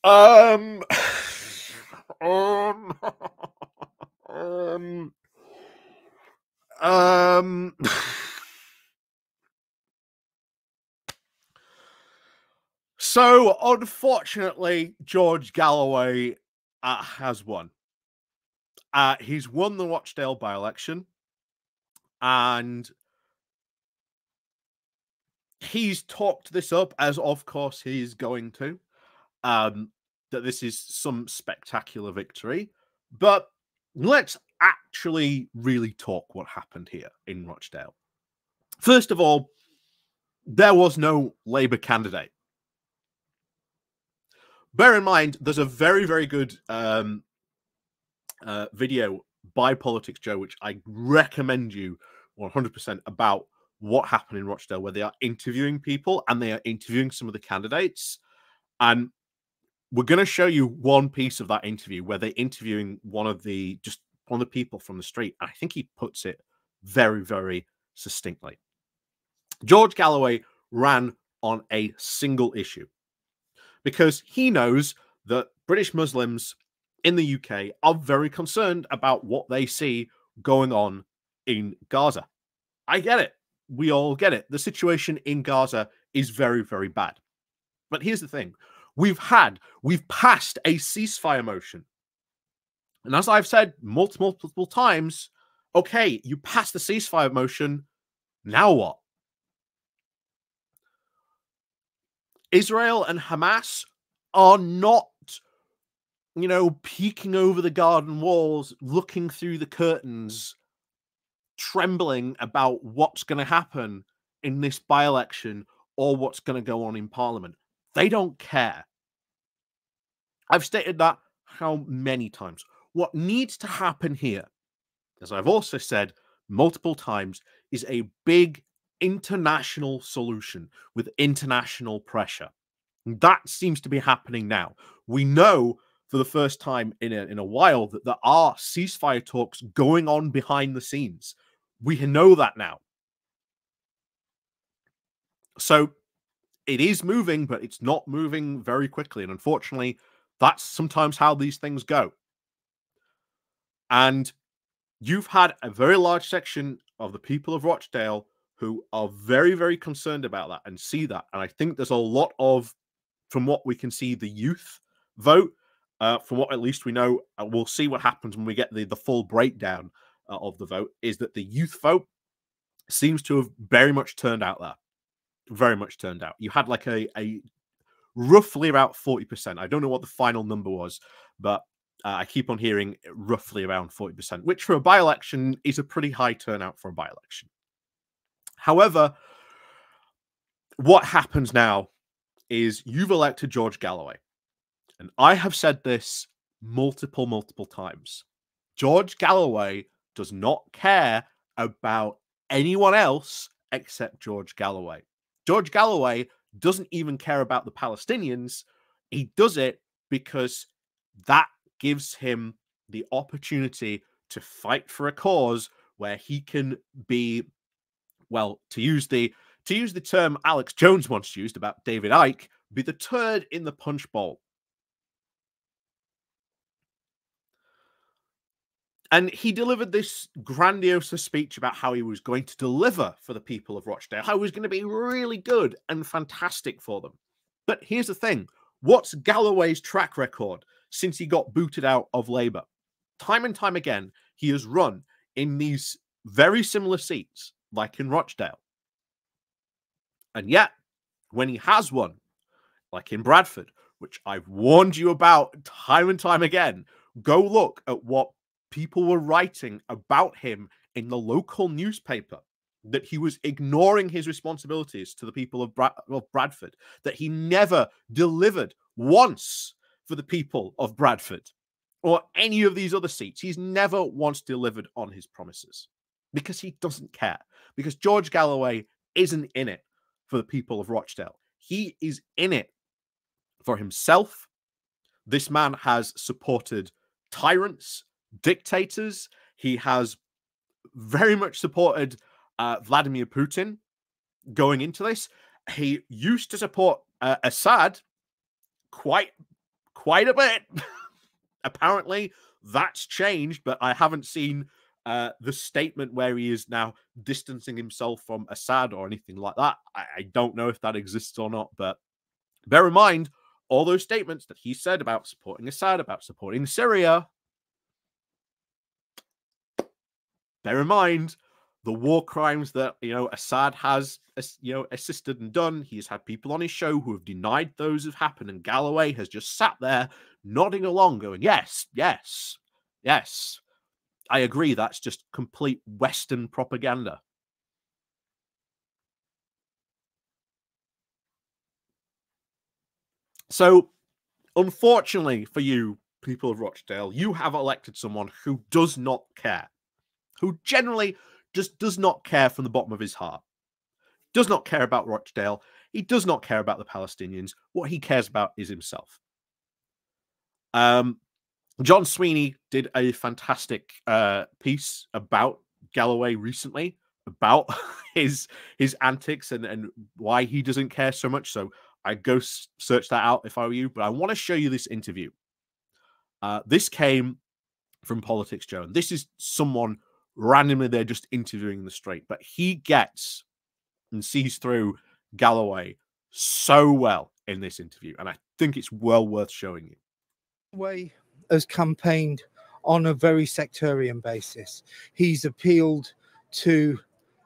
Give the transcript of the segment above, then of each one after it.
Um, um, um, um, so unfortunately, George Galloway has won. He's won the Rochdale by-election, and he's talked this up as, of course, he's going to. That this is some spectacular victory, but let's actually really talk what happened here in Rochdale. First of all, there was no Labour candidate. Bear in mind, there's a very, very good video by Politics Joe, which I recommend you 100% about what happened in Rochdale, where they are interviewing people and they are interviewing some of the candidates. And we're going to show you one piece of that interview where they're interviewing one of the people from the street. I think he puts it very, very succinctly. George Galloway ran on a single issue because he knows that British Muslims in the UK are very concerned about what they see going on in Gaza. I get it. We all get it. The situation in Gaza is very, very bad. But here's the thing. We've passed a ceasefire motion. And as I've said multiple times, okay, you passed the ceasefire motion. Now what? Israel and Hamas are not, peeking over the garden walls, looking through the curtains, trembling about what's going to happen in this by-election or what's going to go on in Parliament. They don't care. I've stated that how many times? What needs to happen here, as I've also said multiple times, is a big international solution with international pressure. That seems to be happening now. We know for the first time in a while that there are ceasefire talks going on behind the scenes. We know that now. So it is moving, but it's not moving very quickly. And unfortunately, that's sometimes how these things go. And you've had a very large section of the people of Rochdale who are very, very concerned about that and see that. And I think there's a lot of, from what we can see, the youth vote. From what at least we know, we'll see what happens when we get the full breakdown of the vote, is that the youth vote seems to have very much turned out there. Very much turned out. You had like a roughly about 40%. I don't know what the final number was, but I keep on hearing roughly around 40%, which for a by-election is a pretty high turnout for a by-election. However, what happens now is you've elected George Galloway. And I have said this multiple times. George Galloway does not care about anyone else except George Galloway. George Galloway doesn't even care about the Palestinians. He does it because that gives him the opportunity to fight for a cause where he can be, well, to use the term Alex Jones once used about David Icke, be the turd in the punch bowl. And he delivered this grandiose speech about how he was going to deliver for the people of Rochdale, how he was going to be really good and fantastic for them. But here's the thing. What's Galloway's track record since he got booted out of Labour? Time and time again, he has run in these very similar seats, like in Rochdale. And yet, when he has won, like in Bradford, which I've warned you about time and time again, go look at what people were writing about him in the local newspaper, that he was ignoring his responsibilities to the people of Bradford, that he never delivered once for the people of Bradford or any of these other seats. He's never once delivered on his promises because he doesn't care, because George Galloway isn't in it for the people of Rochdale. He is in it for himself. This man has supported tyrants, dictators. He has very much supported Vladimir Putin going into this. He used to support Assad quite quite a bit. Apparently, that's changed, but I haven't seen the statement where he is now distancing himself from Assad or anything like that. I don't know if that exists or not, but bear in mind all those statements that he said about supporting Assad, about supporting Syria. Bear in mind the war crimes that Assad has assisted and done. He's had people on his show who have denied those have happened, and Galloway has just sat there nodding along, going, "Yes, yes, yes. I agree. That's just complete Western propaganda." So, unfortunately for you, people of Rochdale, you have elected someone who does not care, who generally just does not care from the bottom of his heart. Does not care about Rochdale. He does not care about the Palestinians. What he cares about is himself. John Sweeney did a fantastic piece about Galloway recently, about his antics and why he doesn't care so much. So I'd go search that out if I were you. But I want to show you this interview. This came from Politics Joe, and this is someone randomly they're just interviewing in the street, but he gets and sees through Galloway so well in this interview, and I think it's well worth showing you. Galloway has campaigned on a very sectarian basis. He's appealed to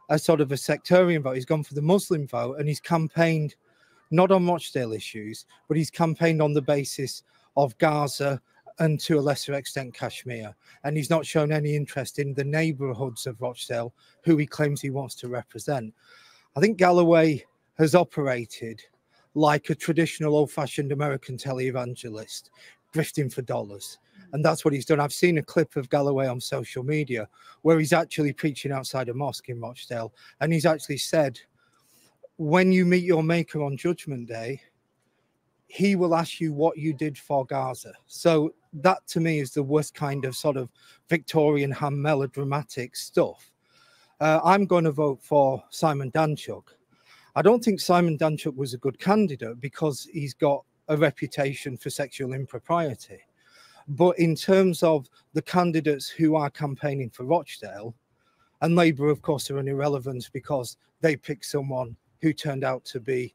a sort of a sectarian vote. He's gone for the Muslim vote, and he's campaigned not on Rochdale issues, but he's campaigned on the basis of Gaza and to a lesser extent Kashmir. And he's not shown any interest in the neighbourhoods of Rochdale, who he claims he wants to represent. I think Galloway has operated like a traditional old-fashioned American televangelist, grifting for dollars. And that's what he's done. I've seen a clip of Galloway on social media where he's actually preaching outside a mosque in Rochdale. And he's actually said, when you meet your maker on Judgment Day, he will ask you what you did for Gaza. So that to me is the worst kind of sort of Victorian ham melodramatic stuff. I'm going to vote for Simon Danchuk. I don't think Simon Danchuk was a good candidate because he's got a reputation for sexual impropriety. But in terms of the candidates who are campaigning for Rochdale, and Labour, of course, are an irrelevance because they picked someone who turned out to be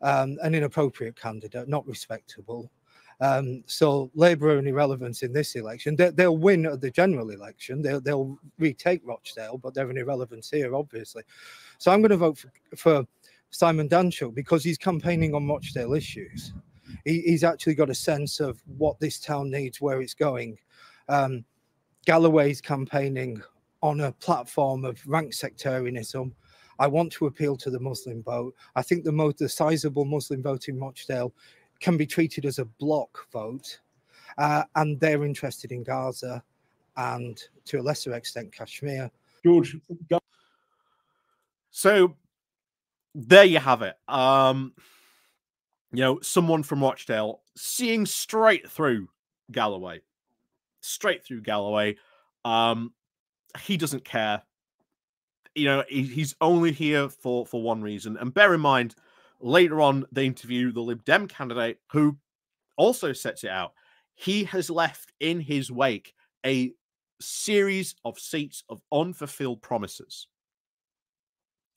an inappropriate candidate, not respectable. So Labour are an irrelevance in this election. They'll win at the general election. They'll retake Rochdale, but they're an irrelevance here, obviously. So I'm going to vote for Simon Danchuk because he's campaigning on Rochdale issues. He's actually got a sense of what this town needs, where it's going. Galloway's campaigning on a platform of rank sectarianism. I want to appeal to the Muslim vote. I think the sizable Muslim vote in Rochdale can be treated as a block vote, and they're interested in Gaza and to a lesser extent Kashmir. George, so there you have it. Someone from Rochdale seeing straight through Galloway. He doesn't care. He's only here for one reason. And bear in mind, later on, they interview the Lib Dem candidate who also sets it out. He has left in his wake a series of seats of unfulfilled promises.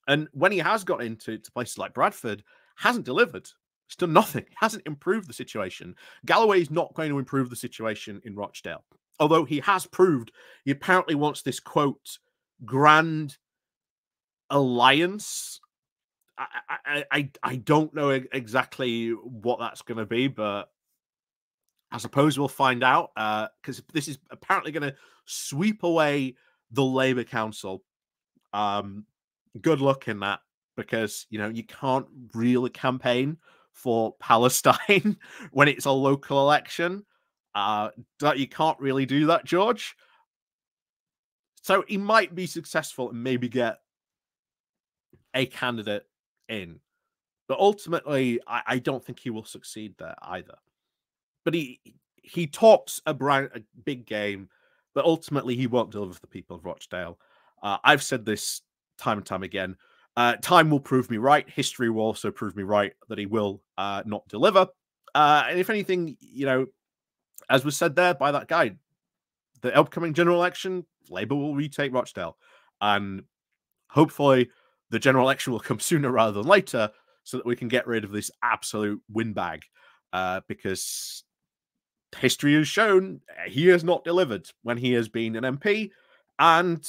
And when he has got into places like Bradford, hasn't delivered. He's done nothing. He hasn't improved the situation. Galloway is not going to improve the situation in Rochdale. Although he has proved he apparently wants this, quote, grand alliance. I don't know exactly what that's going to be, but I suppose we'll find out because this is apparently going to sweep away the Labour Council. Good luck in that because, you can't really campaign for Palestine when it's a local election. You can't really do that, George. So he might be successful and maybe get a candidate in. But ultimately, I don't think he will succeed there either. But he talks a big game, but ultimately he won't deliver for the people of Rochdale. I've said this time and time again. Time will prove me right. History will also prove me right that he will not deliver. And if anything, you know, as was said there by that guy, the upcoming general election, Labour will retake Rochdale. And hopefully the general election will come sooner rather than later so that we can get rid of this absolute windbag. Because history has shown he has not delivered when he has been an MP. And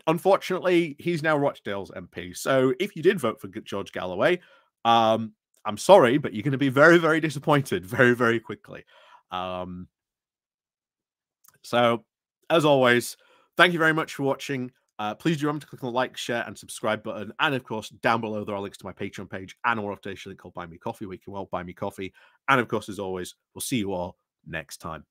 unfortunately, he's now Rochdale's MP. So if you did vote for George Galloway, I'm sorry, but you're going to be very, very disappointed very, very quickly. So, as always, thank you very much for watching. Please do remember to click on the like, share, and subscribe button. And of course, down below there are links to my Patreon page and a rotation link called Buy Me Coffee, where you can buy me coffee. And of course, as always, we'll see you all next time.